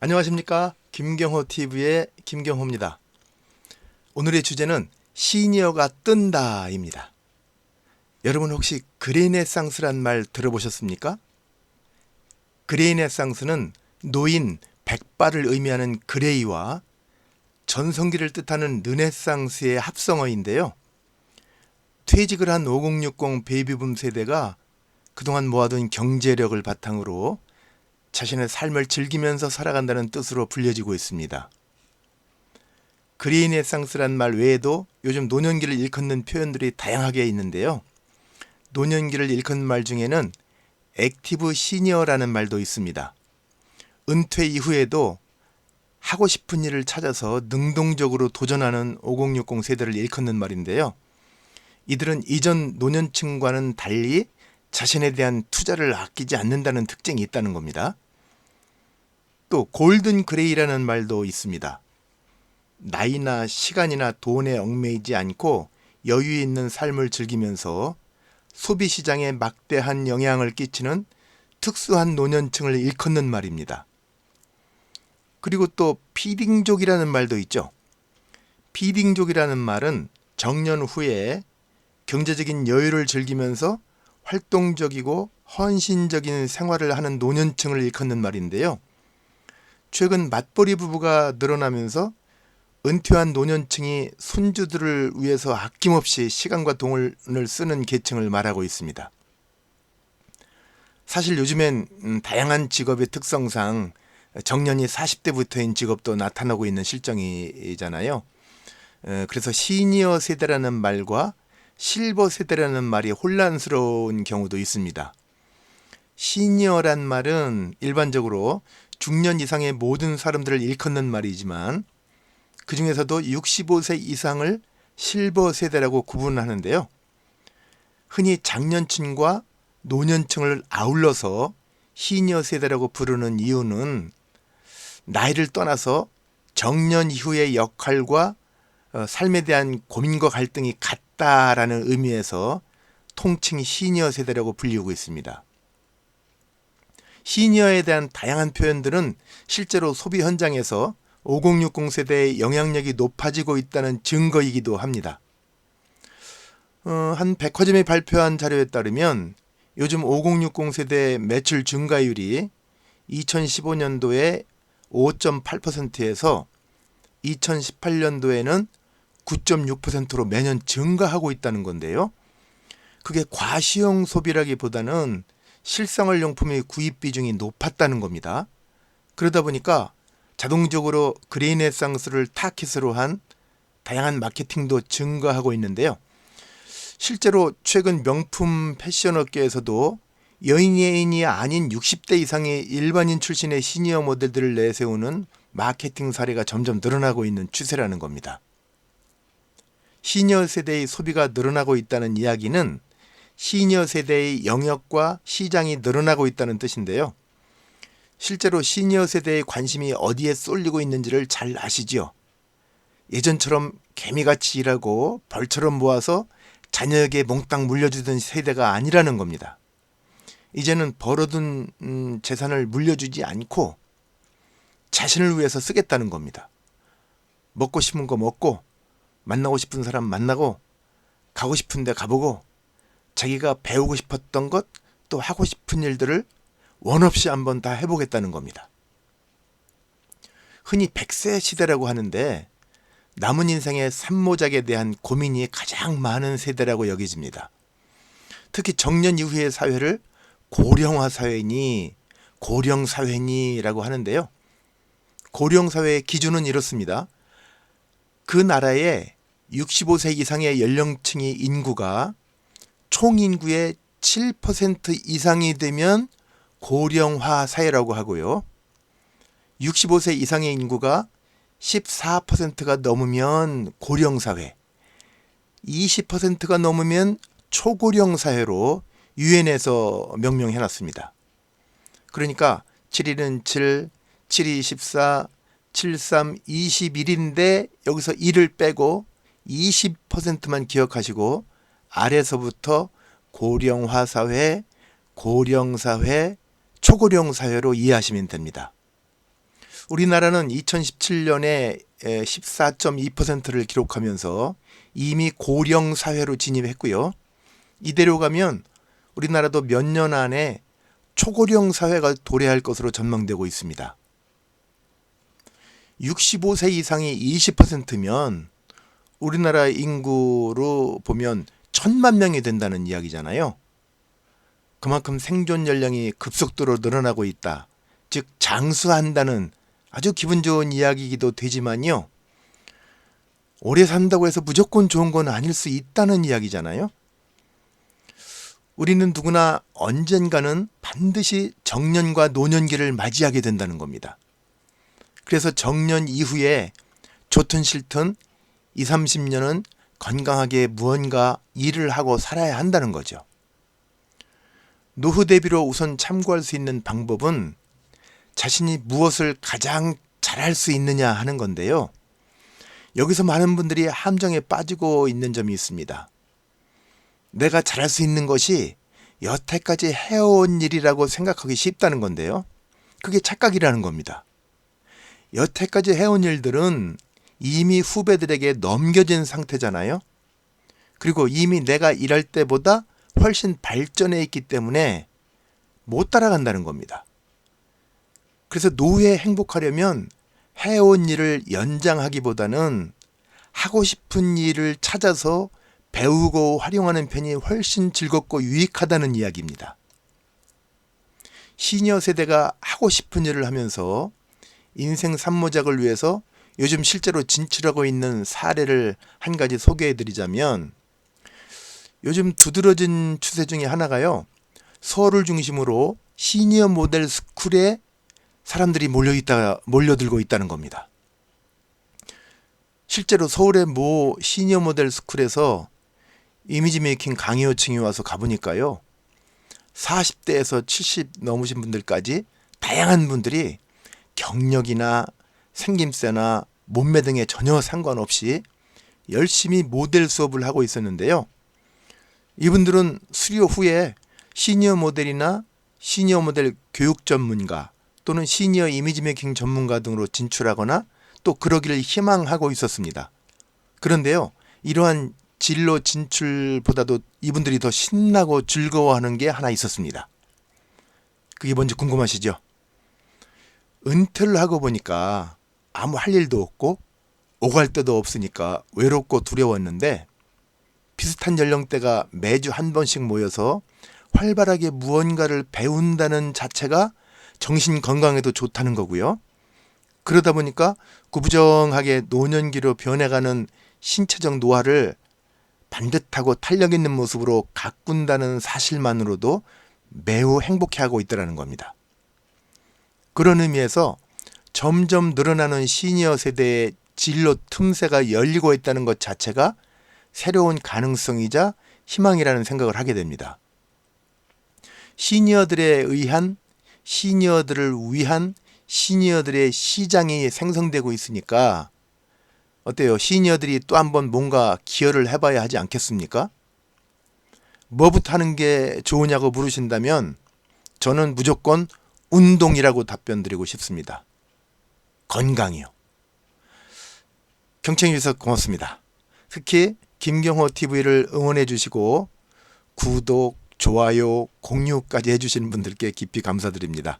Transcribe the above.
안녕하십니까? 김경호 TV의 김경호입니다. 오늘의 주제는 시니어가 뜬다입니다. 여러분 혹시 그레네상스란 말 들어보셨습니까? 그레네상스는 노인, 백발을 의미하는 그레이와 전성기를 뜻하는 르네상스의 합성어인데요. 퇴직을 한 5060 베이비붐 세대가 그동안 모아둔 경제력을 바탕으로 자신의 삶을 즐기면서 살아간다는 뜻으로 불려지고 있습니다. 그레네상스란 말 외에도 요즘 노년기를 일컫는 표현들이 다양하게 있는데요. 노년기를 일컫는 말 중에는 액티브 시니어라는 말도 있습니다. 은퇴 이후에도 하고 싶은 일을 찾아서 능동적으로 도전하는 5060 세대를 일컫는 말인데요. 이들은 이전 노년층과는 달리 자신에 대한 투자를 아끼지 않는다는 특징이 있다는 겁니다. 또 골든 그레이라는 말도 있습니다. 나이나 시간이나 돈에 얽매이지 않고 여유 있는 삶을 즐기면서 소비 시장에 막대한 영향을 끼치는 특수한 노년층을 일컫는 말입니다. 그리고 또 피딩족이라는 말도 있죠. 피딩족이라는 말은 정년 후에 경제적인 여유를 즐기면서 활동적이고 헌신적인 생활을 하는 노년층을 일컫는 말인데요. 최근 맞벌이 부부가 늘어나면서 은퇴한 노년층이 손주들을 위해서 아낌없이 시간과 돈을 쓰는 계층을 말하고 있습니다. 사실 요즘엔 다양한 직업의 특성상 정년이 40대부터인 직업도 나타나고 있는 실정이잖아요. 그래서 시니어 세대라는 말과 실버 세대라는 말이 혼란스러운 경우도 있습니다. 시니어란 말은 일반적으로 중년 이상의 모든 사람들을 일컫는 말이지만 그 중에서도 65세 이상을 실버 세대라고 구분하는데요. 흔히 장년층과 노년층을 아울러서 시니어 세대라고 부르는 이유는 나이를 떠나서 정년 이후의 역할과 삶에 대한 고민과 갈등이 같다라는 의미에서 통칭 시니어 세대라고 불리고 있습니다. 시니어에 대한 다양한 표현들은 실제로 소비 현장에서 5060 세대의 영향력이 높아지고 있다는 증거이기도 합니다. 한 백화점이 발표한 자료에 따르면 요즘 5060 세대의 매출 증가율이 2015년도에 5.8%에서 2018년도에는 9.6%로 매년 증가하고 있다는 건데요. 그게 과시용 소비라기보다는 실생활 용품의 구입 비중이 높았다는 겁니다. 그러다 보니까 자동적으로 그레네상스를 타깃으로 한 다양한 마케팅도 증가하고 있는데요. 실제로 최근 명품 패션 업계에서도 연예인이 아닌 60대 이상의 일반인 출신의 시니어 모델들을 내세우는 마케팅 사례가 점점 늘어나고 있는 추세라는 겁니다. 시니어 세대의 소비가 늘어나고 있다는 이야기는 시니어 세대의 영역과 시장이 늘어나고 있다는 뜻인데요. 실제로 시니어 세대의 관심이 어디에 쏠리고 있는지를 잘 아시죠? 예전처럼 개미같이 일하고 벌처럼 모아서 자녀에게 몽땅 물려주던 세대가 아니라는 겁니다. 이제는 벌어둔 재산을 물려주지 않고 자신을 위해서 쓰겠다는 겁니다. 먹고 싶은 거 먹고 만나고 싶은 사람 만나고 가고 싶은 데 가보고 자기가 배우고 싶었던 것 또 하고 싶은 일들을 원 없이 한번 다 해보겠다는 겁니다. 흔히 100세 시대라고 하는데 남은 인생의 산모작에 대한 고민이 가장 많은 세대라고 여겨집니다. 특히 정년 이후의 사회를 고령화 사회니 고령 사회니라고 하는데요. 고령 사회의 기준은 이렇습니다. 그 나라의 65세 이상의 연령층의 인구가 총 인구의 7% 이상이 되면 고령화 사회라고 하고요. 65세 이상의 인구가 14%가 넘으면 고령사회, 20%가 넘으면 초고령사회로 유엔에서 명명해놨습니다. 그러니까 7일은 7, 7이 14, 73, 21인데 여기서 1을 빼고 20%만 기억하시고 아래서부터 고령화 사회, 고령사회, 초고령사회로 이해하시면 됩니다. 우리나라는 2017년에 14.2%를 기록하면서 이미 고령 사회로 진입했고요. 이대로 가면 우리나라도 몇 년 안에 초고령 사회가 도래할 것으로 전망되고 있습니다. 65세 이상이 20%면 우리나라 인구로 보면 1,000만 명이 된다는 이야기잖아요. 그만큼 생존 연령이 급속도로 늘어나고 있다. 즉 장수한다는 아주 기분 좋은 이야기이기도 되지만요. 오래 산다고 해서 무조건 좋은 건 아닐 수 있다는 이야기잖아요. 우리는 누구나 언젠가는 반드시 정년과 노년기를 맞이하게 된다는 겁니다. 그래서 정년 이후에 좋든 싫든 20, 30년은 건강하게 무언가 일을 하고 살아야 한다는 거죠. 노후 대비로 우선 참고할 수 있는 방법은 자신이 무엇을 가장 잘할 수 있느냐 하는 건데요. 여기서 많은 분들이 함정에 빠지고 있는 점이 있습니다. 내가 잘할 수 있는 것이 여태까지 해온 일이라고 생각하기 쉽다는 건데요. 그게 착각이라는 겁니다. 여태까지 해온 일들은 이미 후배들에게 넘겨진 상태잖아요. 그리고 이미 내가 일할 때보다 훨씬 발전해 있기 때문에 못 따라간다는 겁니다. 그래서 노후에 행복하려면 해온 일을 연장하기보다는 하고 싶은 일을 찾아서 배우고 활용하는 편이 훨씬 즐겁고 유익하다는 이야기입니다. 시니어 세대가 하고 싶은 일을 하면서 인생 산모작을 위해서 요즘 실제로 진출하고 있는 사례를 한 가지 소개해 드리자면, 요즘 두드러진 추세 중에 하나가요, 서울을 중심으로 시니어 모델 스쿨에 사람들이 몰려들고 있다는 겁니다. 실제로 서울의 모 시니어 모델 스쿨에서 이미지 메이킹 강의 요청이 와서 가보니까요, 40대에서 70 넘으신 분들까지 다양한 분들이 경력이나 생김새나 몸매 등에 전혀 상관없이 열심히 모델 수업을 하고 있었는데요. 이분들은 수료 후에 시니어 모델이나 시니어 모델 교육 전문가 또는 시니어 이미지 메이킹 전문가 등으로 진출하거나 또 그러기를 희망하고 있었습니다. 그런데요, 이러한 진로 진출보다도 이분들이 더 신나고 즐거워하는 게 하나 있었습니다. 그게 뭔지 궁금하시죠? 은퇴를 하고 보니까 아무 할 일도 없고 오갈 데도 없으니까 외롭고 두려웠는데, 비슷한 연령대가 매주 한 번씩 모여서 활발하게 무언가를 배운다는 자체가 정신 건강에도 좋다는 거고요. 그러다 보니까 구부정하게 노년기로 변해가는 신체적 노화를 반듯하고 탄력 있는 모습으로 가꾼다는 사실만으로도 매우 행복해하고 있더라는 겁니다. 그런 의미에서 점점 늘어나는 시니어 세대의 진로 틈새가 열리고 있다는 것 자체가 새로운 가능성이자 희망이라는 생각을 하게 됩니다. 시니어들에 의한, 시니어들을 위한 시니어들의 시장이 생성되고 있으니까 어때요? 시니어들이 또 한번 뭔가 기여를 해봐야 하지 않겠습니까? 뭐부터 하는 게 좋으냐고 물으신다면 저는 무조건 운동이라고 답변 드리고 싶습니다. 건강이요. 경청해 주셔서 고맙습니다. 특히 김경호 TV를 응원해 주시고 구독, 좋아요, 공유까지 해주시는 분들께 깊이 감사드립니다.